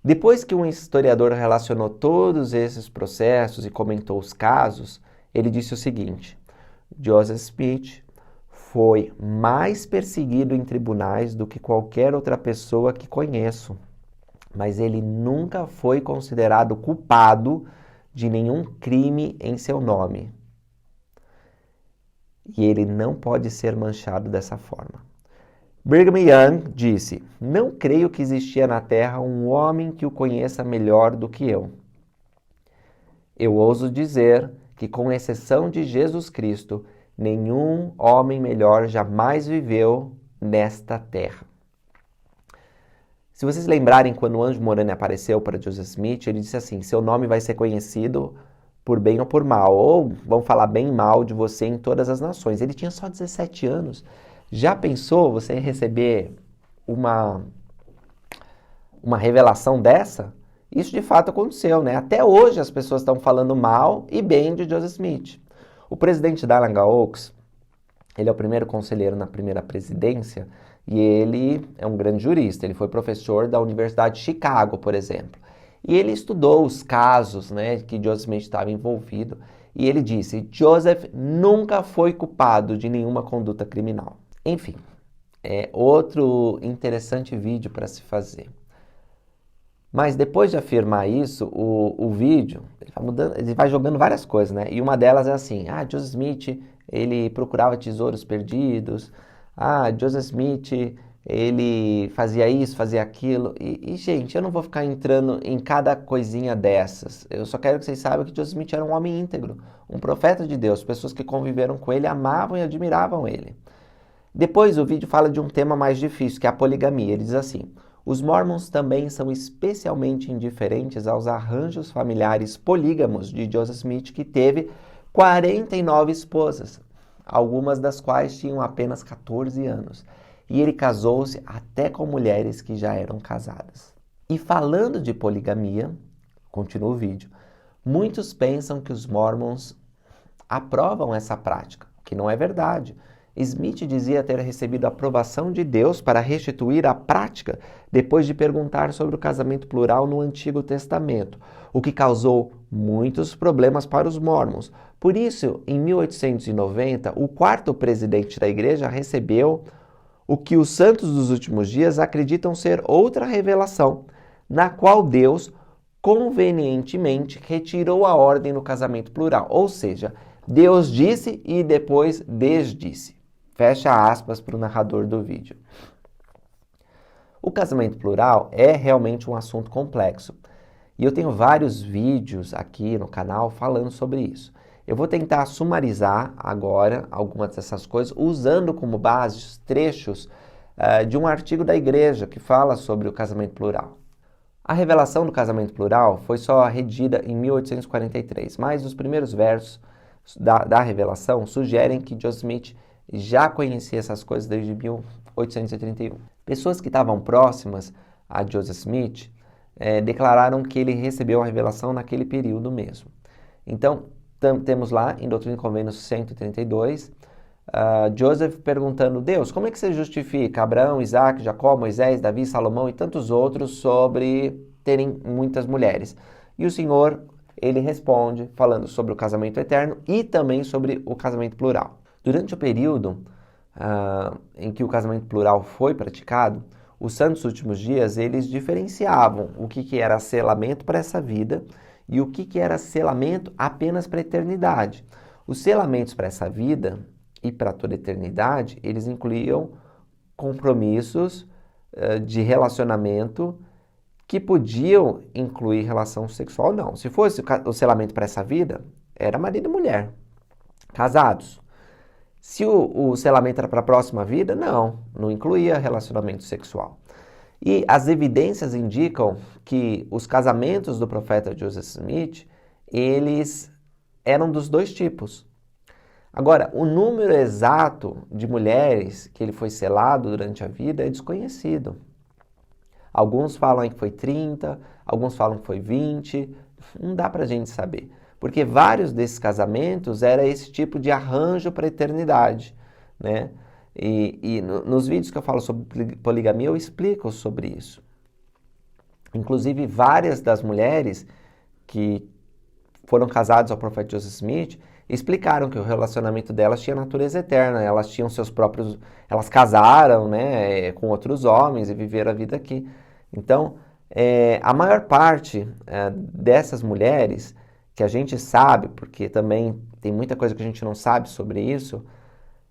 Depois que um historiador relacionou todos esses processos e comentou os casos, ele disse o seguinte: Joseph Smith foi mais perseguido em tribunais do que qualquer outra pessoa que conheço, mas ele nunca foi considerado culpado de nenhum crime em seu nome. E ele não pode ser manchado dessa forma. Brigham Young disse: não creio que existia na Terra um homem que o conheça melhor do que eu. Eu ouso dizer que, com exceção de Jesus Cristo, Nenhum homem melhor jamais viveu nesta terra. Se vocês lembrarem, quando o anjo Moroni apareceu para Joseph Smith, ele disse assim: seu nome vai ser conhecido por bem ou por mal, ou vão falar bem e mal de você em todas as nações. Ele tinha só 17 anos. Já pensou você receber uma revelação dessa? Isso de fato aconteceu, né? Até hoje as pessoas estão falando mal e bem de Joseph Smith. O presidente Dallin Oaks, ele é o primeiro conselheiro na primeira presidência e ele é um grande jurista. Ele foi professor da Universidade de Chicago, por exemplo. E ele estudou os casos, né, que Joseph Smith estava envolvido. E ele disse: Joseph nunca foi culpado de nenhuma conduta criminal. Enfim, é outro interessante vídeo para se fazer. Mas depois de afirmar isso, o vídeo, ele vai jogando várias coisas, né? E uma delas é assim: Joseph Smith, ele procurava tesouros perdidos. Joseph Smith, ele fazia isso, fazia aquilo. Gente, eu não vou ficar entrando em cada coisinha dessas. Eu só quero que vocês saibam que Joseph Smith era um homem íntegro, um profeta de Deus. Pessoas que conviveram com ele amavam e admiravam ele. Depois o vídeo fala de um tema mais difícil, que é a poligamia. Ele diz assim: os Mormons também são especialmente indiferentes aos arranjos familiares polígamos de Joseph Smith, que teve 49 esposas, algumas das quais tinham apenas 14 anos. E ele casou-se até com mulheres que já eram casadas. E falando de poligamia, continua o vídeo, muitos pensam que os Mormons aprovam essa prática, o que não é verdade. Smith dizia ter recebido a aprovação de Deus para restituir a prática depois de perguntar sobre o casamento plural no Antigo Testamento, o que causou muitos problemas para os Mormons. Por isso, em 1890, o quarto presidente da igreja recebeu o que os santos dos últimos dias acreditam ser outra revelação, na qual Deus convenientemente retirou a ordem no casamento plural. Ou seja, Deus disse e depois desdisse. Fecha aspas para o narrador do vídeo. O casamento plural é realmente um assunto complexo. E eu tenho vários vídeos aqui no canal falando sobre isso. Eu vou tentar sumarizar agora algumas dessas coisas, usando como base trechos de um artigo da igreja que fala sobre o casamento plural. A revelação do casamento plural foi só redigida em 1843, mas os primeiros versos da revelação sugerem que Joseph Smith já conhecia essas coisas desde 1831. Pessoas que estavam próximas a Joseph Smith declararam que ele recebeu a revelação naquele período mesmo. Então, temos lá em Doutrina e Convênios 132, Joseph perguntando: Deus, como é que você justifica Abraão, Isaac, Jacó, Moisés, Davi, Salomão e tantos outros sobre terem muitas mulheres? E o Senhor, ele responde falando sobre o casamento eterno e também sobre o casamento plural. Durante o período em que o casamento plural foi praticado, os santos últimos dias, eles diferenciavam o que era selamento para essa vida e o que era selamento apenas para a eternidade. Os selamentos para essa vida e para toda a eternidade, eles incluíam compromissos de relacionamento que podiam incluir relação sexual ou não. Se fosse o selamento para essa vida, era marido e mulher, casados. Se o selamento era para a próxima vida, não incluía relacionamento sexual. E as evidências indicam que os casamentos do profeta Joseph Smith, eles eram dos dois tipos. Agora, o número exato de mulheres que ele foi selado durante a vida é desconhecido. Alguns falam que foi 30, alguns falam que foi 20, não dá para a gente saber. Porque vários desses casamentos era esse tipo de arranjo para a eternidade, né? E nos vídeos que eu falo sobre poligamia, eu explico sobre isso. Inclusive, várias das mulheres que foram casadas ao profeta Joseph Smith explicaram que o relacionamento delas tinha natureza eterna. Elas tinham seus próprios... Elas casaram, né, com outros homens e viveram a vida aqui. Então, a maior parte dessas mulheres, que a gente sabe, porque também tem muita coisa que a gente não sabe sobre isso,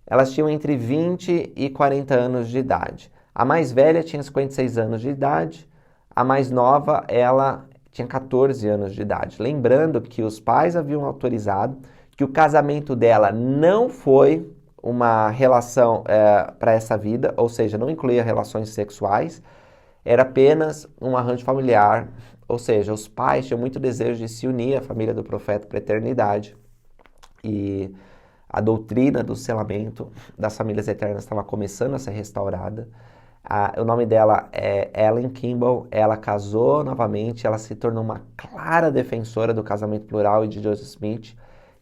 elas tinham entre 20 e 40 anos de idade. A mais velha tinha 56 anos de idade, a mais nova, ela tinha 14 anos de idade. Lembrando que os pais haviam autorizado que o casamento dela não foi uma relação para essa vida, ou seja, não incluía relações sexuais, era apenas um arranjo familiar, ou seja, os pais tinham muito desejo de se unir à família do profeta para a eternidade. E a doutrina do selamento das famílias eternas estava começando a ser restaurada. O nome dela é Ellen Kimball, ela casou novamente, ela se tornou uma clara defensora do casamento plural e de Joseph Smith.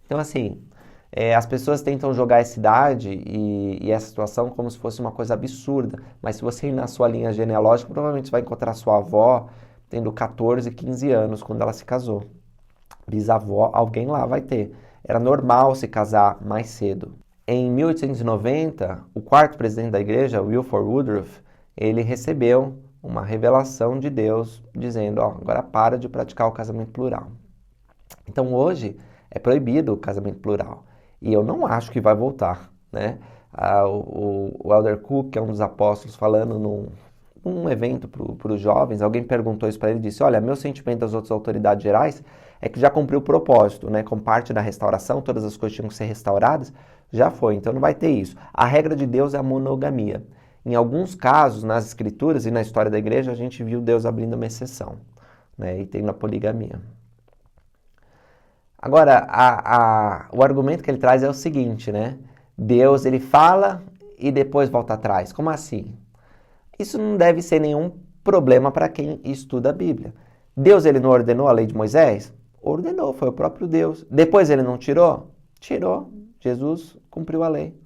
Então, assim, as pessoas tentam jogar essa idade e essa situação como se fosse uma coisa absurda, mas se você ir na sua linha genealógica, provavelmente você vai encontrar sua avó tendo 14, 15 anos quando ela se casou. Bisavó, alguém lá vai ter. Era normal se casar mais cedo. Em 1890, o quarto presidente da igreja, Wilford Woodruff, ele recebeu uma revelação de Deus dizendo, agora para de praticar o casamento plural. Então hoje é proibido o casamento plural. E eu não acho que vai voltar, né? O Elder Cook, que é um dos apóstolos, falando num evento para os jovens, alguém perguntou isso para ele e disse, olha, meu sentimento das outras autoridades gerais é que já cumpriu o propósito, né? Com parte da restauração, todas as coisas tinham que ser restauradas, já foi, então não vai ter isso. A regra de Deus é a monogamia. Em alguns casos, nas escrituras e na história da igreja, a gente viu Deus abrindo uma exceção, né? E tendo a poligamia. Agora, o argumento que ele traz é o seguinte, né? Deus, ele fala e depois volta atrás. Como assim? Isso não deve ser nenhum problema para quem estuda a Bíblia. Deus, ele não ordenou a lei de Moisés? Ordenou, foi o próprio Deus. Depois ele não tirou? Tirou. Jesus cumpriu a lei.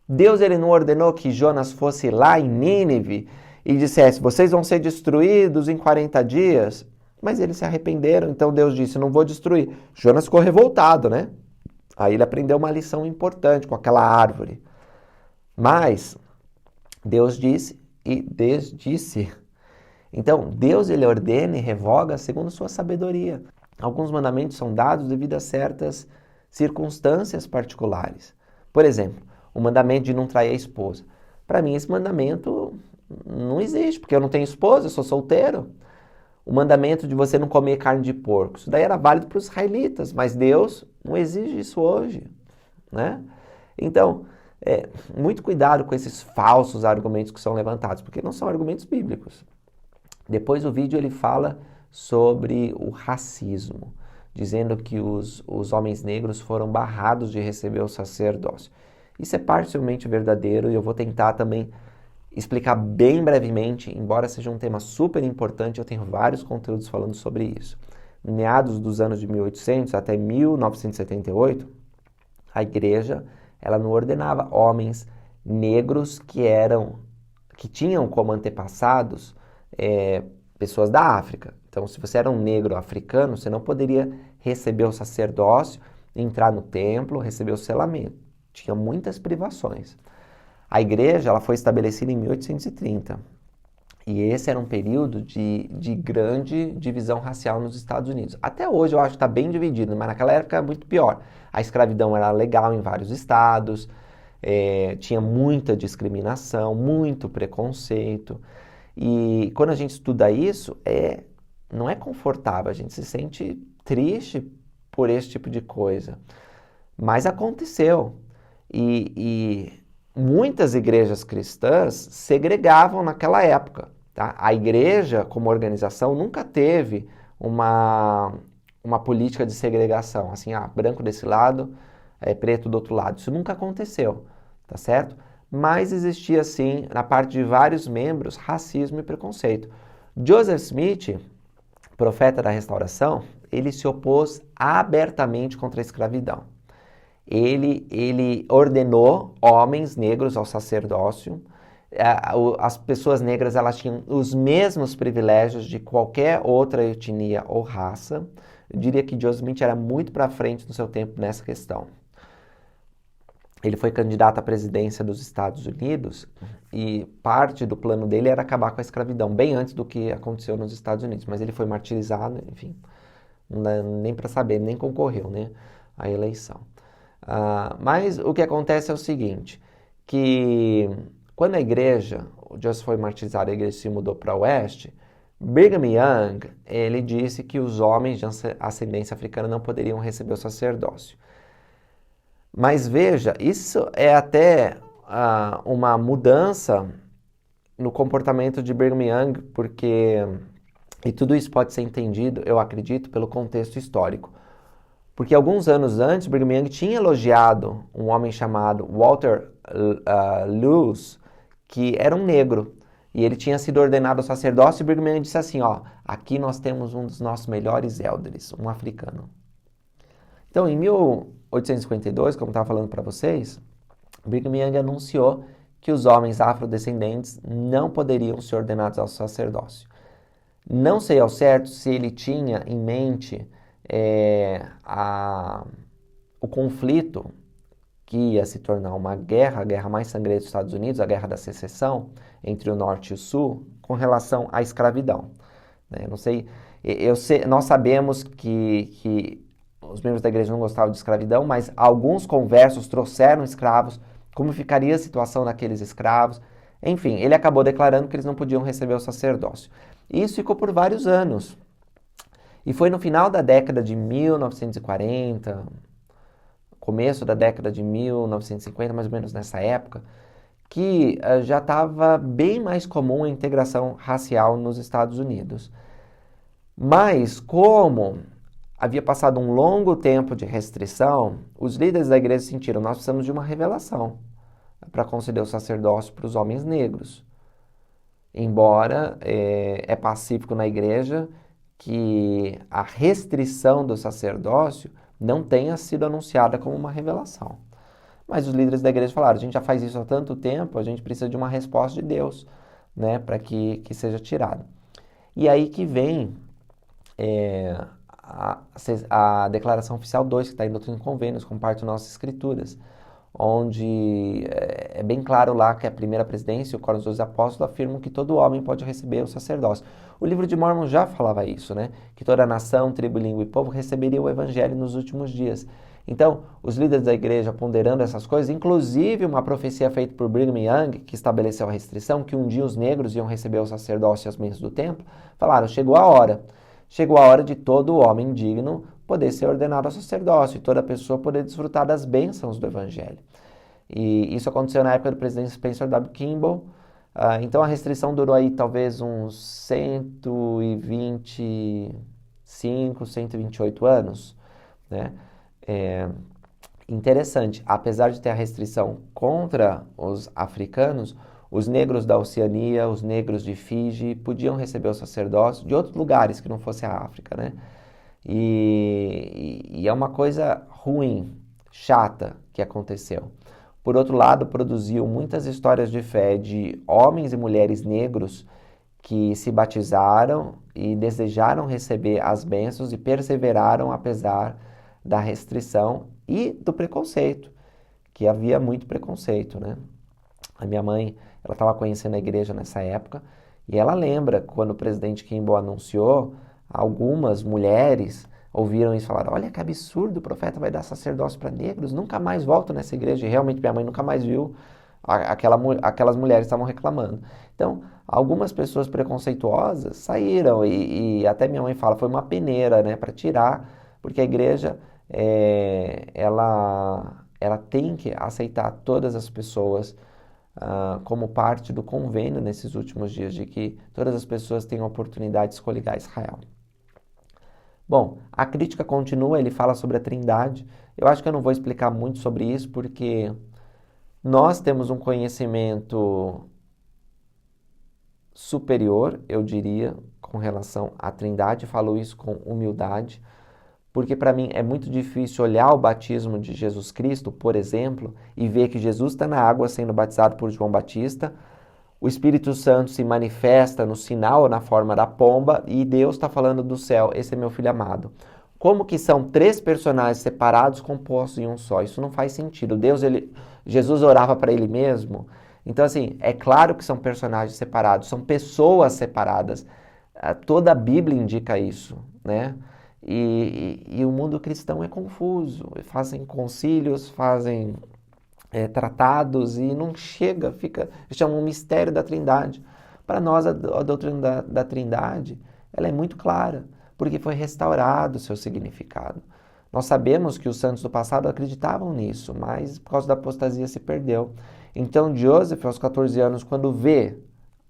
Deus, ele não ordenou que Jonas fosse lá em Nínive e dissesse, vocês vão ser destruídos em 40 dias? Mas eles se arrependeram, então Deus disse, não vou destruir. Jonas ficou revoltado, né? Aí ele aprendeu uma lição importante com aquela árvore. Mas Deus disse e desdisse. Então, Deus, ele ordena e revoga segundo sua sabedoria. Alguns mandamentos são dados devido a certas circunstâncias particulares. Por exemplo, o mandamento de não trair a esposa. Para mim, esse mandamento não existe, porque eu não tenho esposa, eu sou solteiro. O mandamento de você não comer carne de porco, isso daí era válido para os israelitas, mas Deus não exige isso hoje, né? Então, muito cuidado com esses falsos argumentos que são levantados, porque não são argumentos bíblicos. Depois o vídeo ele fala sobre o racismo, dizendo que os homens negros foram barrados de receber o sacerdócio. Isso é parcialmente verdadeiro e eu vou tentar também explicar bem brevemente, embora seja um tema super importante, eu tenho vários conteúdos falando sobre isso. Em meados dos anos de 1800 até 1978, a igreja ela não ordenava homens negros que tinham como antepassados pessoas da África. Então, se você era um negro africano, você não poderia receber o sacerdócio, entrar no templo, receber o selamento. Tinha muitas privações. A igreja ela foi estabelecida em 1830 e esse era um período de grande divisão racial nos Estados Unidos. Até hoje eu acho que está bem dividido, mas naquela época era muito pior. A escravidão era legal em vários estados, tinha muita discriminação, muito preconceito. E quando a gente estuda isso, não é confortável, a gente se sente triste por esse tipo de coisa. Mas aconteceu. E muitas igrejas cristãs segregavam naquela época. Tá? A igreja, como organização, nunca teve uma política de segregação. Assim, branco desse lado, preto do outro lado. Isso nunca aconteceu, tá certo? Mas existia, sim, na parte de vários membros, racismo e preconceito. Joseph Smith, profeta da restauração, ele se opôs abertamente contra a escravidão. Ele ordenou homens negros ao sacerdócio. As pessoas negras elas tinham os mesmos privilégios de qualquer outra etnia ou raça. Eu diria que Joseph Smith era muito para frente no seu tempo nessa questão. Ele foi candidato à presidência dos Estados Unidos e parte do plano dele era acabar com a escravidão, bem antes do que aconteceu nos Estados Unidos. Mas ele foi martirizado, enfim, não dá nem para saber, nem concorreu, né, à eleição. Mas o que acontece é o seguinte, que quando a igreja, o Joseph foi martirizado, a igreja se mudou para o oeste, Brigham Young, ele disse que os homens de ascendência africana não poderiam receber o sacerdócio. Mas veja, isso é até uma mudança no comportamento de Brigham Young, e tudo isso pode ser entendido, eu acredito, pelo contexto histórico. Porque alguns anos antes, Brigham Young tinha elogiado um homem chamado Walter Lewis, que era um negro, e ele tinha sido ordenado sacerdócio, e Brigham Young disse assim, ó, aqui nós temos um dos nossos melhores elders, um africano. Então, em 1852, como eu estava falando para vocês, Brigham Young anunciou que os homens afrodescendentes não poderiam ser ordenados ao sacerdócio. Não sei ao certo se ele tinha em mente o conflito que ia se tornar uma guerra, a guerra mais sangrenta dos Estados Unidos, a Guerra da Secessão, entre o Norte e o Sul, com relação à escravidão. Não sei, nós sabemos que os membros da igreja não gostavam de escravidão, mas alguns conversos trouxeram escravos, como ficaria a situação daqueles escravos. Enfim, ele acabou declarando que eles não podiam receber o sacerdócio. E isso ficou por vários anos. E foi no final da década de 1940, começo da década de 1950, mais ou menos nessa época, que já estava bem mais comum a integração racial nos Estados Unidos. Mas, como havia passado um longo tempo de restrição, os líderes da igreja sentiram, nós precisamos de uma revelação para conceder o sacerdócio para os homens negros. Embora é pacífico na igreja que a restrição do sacerdócio não tenha sido anunciada como uma revelação. Mas os líderes da igreja falaram, a gente já faz isso há tanto tempo, a gente precisa de uma resposta de Deus, né, para que seja tirado. E aí que vem a Declaração Oficial 2, que está em Doutrina e Convênios, como parte das nossas escrituras, onde é bem claro lá que a primeira presidência e o Quórum dos Apóstolos afirmam que todo homem pode receber o sacerdócio. O livro de Mórmon já falava isso, né? Que toda nação, tribo, língua e povo receberia o evangelho nos últimos dias. Então, os líderes da igreja ponderando essas coisas, inclusive uma profecia feita por Brigham Young, que estabeleceu a restrição, que um dia os negros iam receber o sacerdócio e as bênçãos do templo, falaram, chegou a hora de todo homem digno poder ser ordenado ao sacerdócio e toda pessoa poder desfrutar das bênçãos do evangelho. E isso aconteceu na época do presidente Spencer W. Kimball. Então a restrição durou aí talvez uns 125, 128 anos, né? Interessante, apesar de ter a restrição contra os africanos, os negros da Oceania, os negros de Fiji podiam receber o sacerdócio de outros lugares que não fosse a África, né? E é uma coisa ruim, chata que aconteceu. Por outro lado, produziu muitas histórias de fé de homens e mulheres negros que se batizaram e desejaram receber as bênçãos e perseveraram apesar da restrição e do preconceito, que havia muito preconceito, né? A minha mãe, ela estava conhecendo a igreja nessa época e ela lembra quando o presidente Kimball anunciou, algumas mulheres ouviram isso e falaram, olha que absurdo, o profeta vai dar sacerdócio para negros, nunca mais volto nessa igreja. E realmente minha mãe nunca mais viu, aquelas mulheres estavam reclamando. Então, algumas pessoas preconceituosas saíram e até minha mãe fala, foi uma peneira, né, para tirar, porque a igreja, ela tem que aceitar todas as pessoas como parte do convênio nesses últimos dias, de que todas as pessoas tenham a oportunidade de escolher Israel. Bom, a crítica continua, ele fala sobre a Trindade. Eu acho que eu não vou explicar muito sobre isso, porque nós temos um conhecimento superior, eu diria, com relação à Trindade. Falo isso com humildade, porque para mim é muito difícil olhar o batismo de Jesus Cristo, por exemplo, e ver que Jesus está na água sendo batizado por João Batista, o Espírito Santo se manifesta no sinal ou na forma da pomba e Deus está falando do céu, esse é meu filho amado. Como que são três personagens separados compostos em um só? Isso não faz sentido. Jesus orava para ele mesmo. Então, assim, é claro que são personagens separados, são pessoas separadas. Toda a Bíblia indica isso, né? E o mundo cristão é confuso. Fazem concílios, fazem tratados e não chega, chama um mistério da Trindade. Para nós, a doutrina da Trindade, ela é muito clara, porque foi restaurado o seu significado. Nós sabemos que os santos do passado acreditavam nisso, mas por causa da apostasia se perdeu. Então Joseph, aos 14 anos, quando vê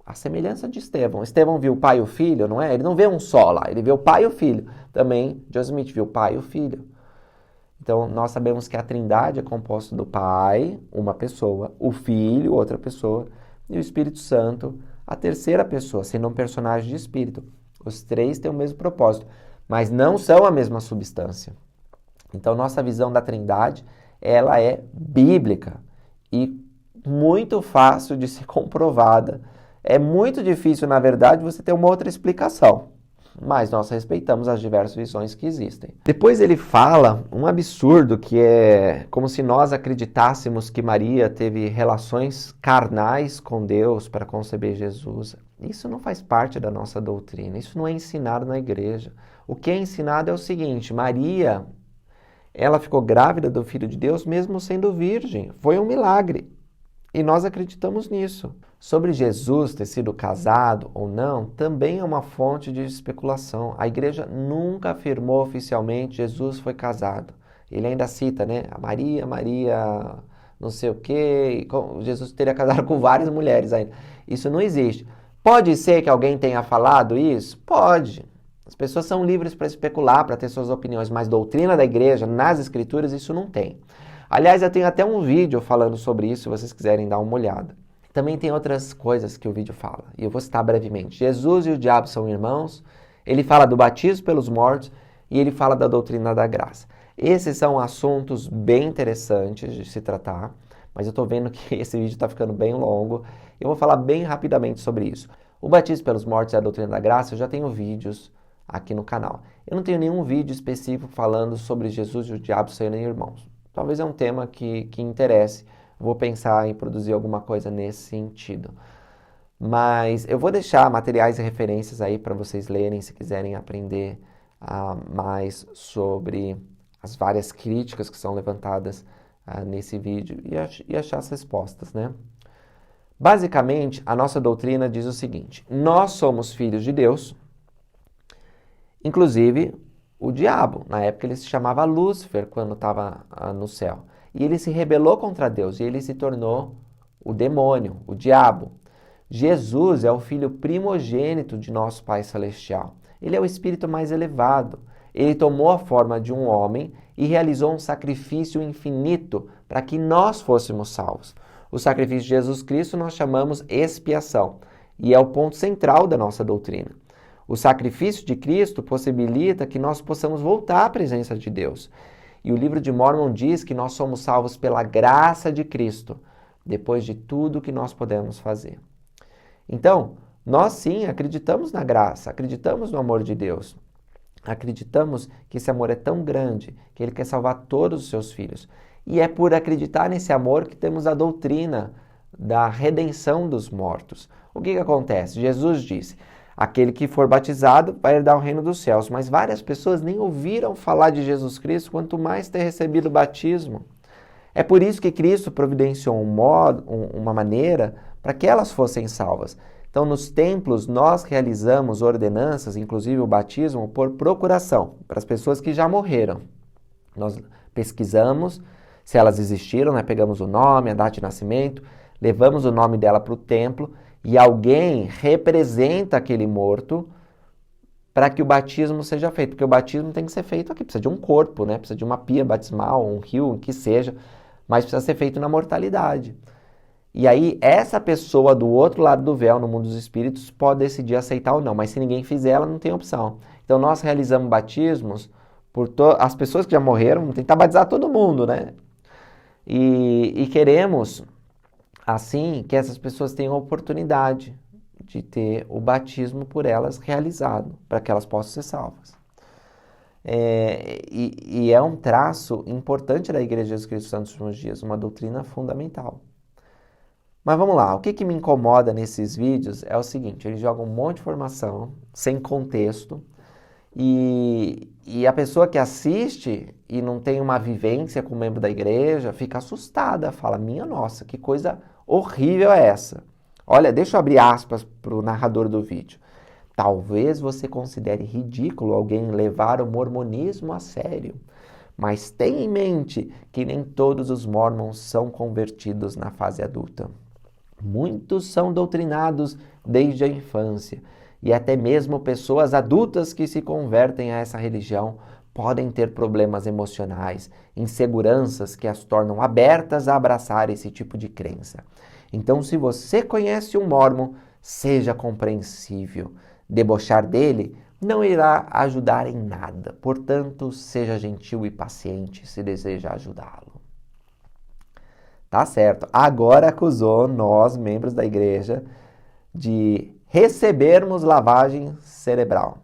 a semelhança de Estevão, Estevão viu o pai e o filho, não é? Ele não vê um só lá, ele vê o pai e o filho. Também Joseph Smith viu o pai e o filho. Então nós sabemos que a Trindade é composta do Pai, uma pessoa, o Filho, outra pessoa, e o Espírito Santo, a terceira pessoa, sendo um personagem de espírito. Os três têm o mesmo propósito, mas não são a mesma substância. Então, nossa visão da Trindade, ela é bíblica e muito fácil de ser comprovada. É muito difícil, na verdade, você ter uma outra explicação, mas nós respeitamos as diversas visões que existem. Depois ele fala um absurdo que é como se nós acreditássemos que Maria teve relações carnais com Deus para conceber Jesus. Isso não faz parte da nossa doutrina, isso não é ensinado na igreja. O que é ensinado é o seguinte: Maria, ela ficou grávida do Filho de Deus mesmo sendo virgem. Foi um milagre. E nós acreditamos nisso. Sobre Jesus ter sido casado ou não, também é uma fonte de especulação. A igreja nunca afirmou oficialmente Jesus foi casado. Ele ainda cita, né? A Maria, não sei o quê. Jesus teria casado com várias mulheres ainda. Isso não existe. Pode ser que alguém tenha falado isso? Pode. As pessoas são livres para especular, para ter suas opiniões, mas doutrina da igreja, nas escrituras, isso não tem. Aliás, eu tenho até um vídeo falando sobre isso, se vocês quiserem dar uma olhada. Também tem outras coisas que o vídeo fala, e eu vou citar brevemente. Jesus e o diabo são irmãos, ele fala do batismo pelos mortos, e ele fala da doutrina da graça. Esses são assuntos bem interessantes de se tratar, mas eu estou vendo que esse vídeo está ficando bem longo. Eu vou falar bem rapidamente sobre isso. O batismo pelos mortos e a doutrina da graça, eu já tenho vídeos aqui no canal. Eu não tenho nenhum vídeo específico falando sobre Jesus e o diabo serem irmãos. Talvez é um tema que interesse. Vou pensar em produzir alguma coisa nesse sentido. Mas eu vou deixar materiais e referências aí para vocês lerem, se quiserem aprender mais sobre as várias críticas que são levantadas nesse vídeo e achar as respostas, né? Basicamente, a nossa doutrina diz o seguinte: nós somos filhos de Deus, inclusive o diabo. Na época ele se chamava Lúcifer quando estava no céu. E ele se rebelou contra Deus e ele se tornou o demônio, o diabo. Jesus é o filho primogênito de nosso Pai Celestial. Ele é o espírito mais elevado. Ele tomou a forma de um homem e realizou um sacrifício infinito para que nós fôssemos salvos. O sacrifício de Jesus Cristo nós chamamos expiação e é o ponto central da nossa doutrina. O sacrifício de Cristo possibilita que nós possamos voltar à presença de Deus. E o livro de Mórmon diz que nós somos salvos pela graça de Cristo, depois de tudo que nós podemos fazer. Então, nós sim acreditamos na graça, acreditamos no amor de Deus. Acreditamos que esse amor é tão grande que Ele quer salvar todos os seus filhos. E é por acreditar nesse amor que temos a doutrina da redenção dos mortos. O que acontece? Jesus disse: aquele que for batizado vai herdar o reino dos céus. Mas várias pessoas nem ouviram falar de Jesus Cristo, quanto mais ter recebido o batismo. É por isso que Cristo providenciou uma maneira para que elas fossem salvas. Então, nos templos, nós realizamos ordenanças, inclusive o batismo, por procuração, para as pessoas que já morreram. Nós pesquisamos se elas existiram, né? Pegamos o nome, a data de nascimento, levamos o nome dela para o templo, e alguém representa aquele morto para que o batismo seja feito. Porque o batismo tem que ser feito aqui, precisa de um corpo, né? Precisa de uma pia batismal, um rio, o que seja, mas precisa ser feito na mortalidade. E aí, essa pessoa do outro lado do véu, no mundo dos espíritos, pode decidir aceitar ou não, mas se ninguém fizer, ela não tem opção. Então, nós realizamos batismos por as pessoas que já morreram, tentar batizar todo mundo, né? E queremos, assim, que essas pessoas tenham a oportunidade de ter o batismo por elas realizado, para que elas possam ser salvas. E é um traço importante da Igreja de Jesus Cristo dos Santos Últimos Dias, uma doutrina fundamental. Mas vamos lá, o que me incomoda nesses vídeos é o seguinte: eles jogam um monte de informação, sem contexto, e a pessoa que assiste e não tem uma vivência com um membro da igreja fica assustada, fala: minha nossa, que coisa horrível é essa? Olha, deixa eu abrir aspas para o narrador do vídeo. Talvez você considere ridículo alguém levar o mormonismo a sério, Mas tenha em mente que nem todos os mormons são convertidos na fase adulta. Muitos são doutrinados desde a infância, e até mesmo pessoas adultas que se convertem a essa religião podem ter problemas emocionais, inseguranças que as tornam abertas a abraçar esse tipo de crença. Então, se você conhece um mormon, seja compreensível. Debochar dele não irá ajudar em nada. Portanto, seja gentil e paciente se deseja ajudá-lo. Tá certo. Agora acusou nós, membros da igreja, de recebermos lavagem cerebral.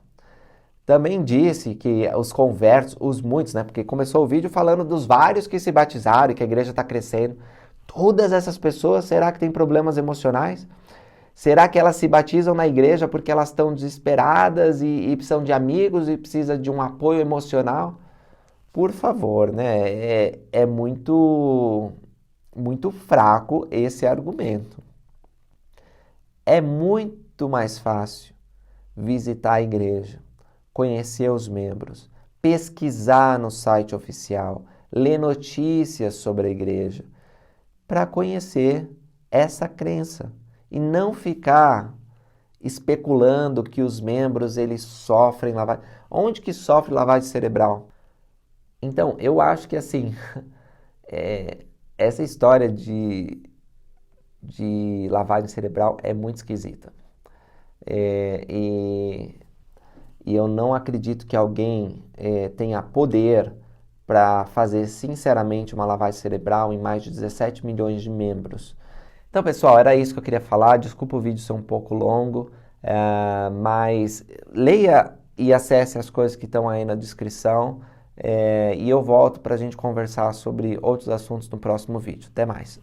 Também disse que os conversos, os muitos, né? Porque começou o vídeo falando dos vários que se batizaram e que a igreja está crescendo. Todas essas pessoas, será que têm problemas emocionais? Será que elas se batizam na igreja porque elas estão desesperadas e precisam de amigos e precisam de um apoio emocional? Por favor, né? É muito fraco esse argumento. É muito mais fácil visitar a igreja, conhecer os membros, pesquisar no site oficial, ler notícias sobre a igreja, para conhecer essa crença e não ficar especulando que os membros eles sofrem lavagem. Onde que sofre lavagem cerebral? Então, eu acho que assim, essa história de lavagem cerebral é muito esquisita. E eu não acredito que alguém tenha poder para fazer sinceramente uma lavagem cerebral em mais de 17 milhões de membros. Então, pessoal, era isso que eu queria falar. Desculpa o vídeo ser um pouco longo, mas leia e acesse as coisas que estão aí na descrição e eu volto para a gente conversar sobre outros assuntos no próximo vídeo. Até mais!